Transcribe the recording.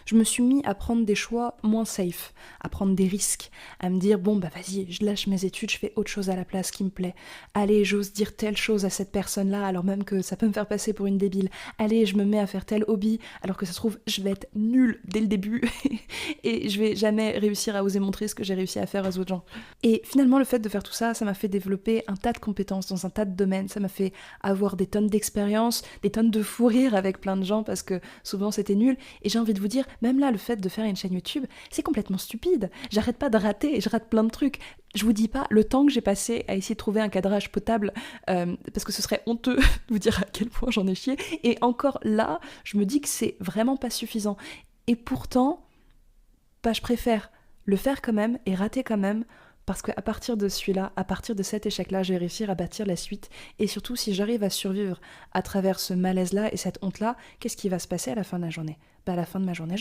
je me suis mis à prendre des choix moins safe, à prendre des risques, à me dire bon bah vas-y, je lâche mes études, je fais autre chose à la place qui me plaît. Allez, j'ose dire telle chose à cette personne-là alors même que ça peut me faire passer pour une débile. Allez, je me mets à faire tel hobby alors que ça se trouve je vais être nulle dès le début et je vais jamais réussir à oser montrer ce que j'ai réussi à faire aux autres gens. Et finalement le fait de faire tout ça, ça m'a fait développer un tas de compétences dans un tas de domaines, ça m'a fait avoir des tonnes d'expérience, des tonnes de fou rire avec plein de gens parce que souvent c'était nul. Et j'ai envie de vous dire, même là, le fait de faire une chaîne YouTube, c'est complètement stupide. J'arrête pas de rater et je rate plein de trucs. Je vous dis pas le temps que j'ai passé à essayer de trouver un cadrage potable, parce que ce serait honteux de vous dire à quel point j'en ai chié. Et encore là, je me dis que c'est vraiment pas suffisant. Et pourtant, bah, je préfère le faire quand même et rater quand même, parce qu'à partir de celui-là, à partir de cet échec-là, je vais réussir à bâtir la suite. Et surtout, si j'arrive à survivre à travers ce malaise-là et cette honte-là, qu'est-ce qui va se passer à la fin de la journée ? Bah, à la fin de ma journée,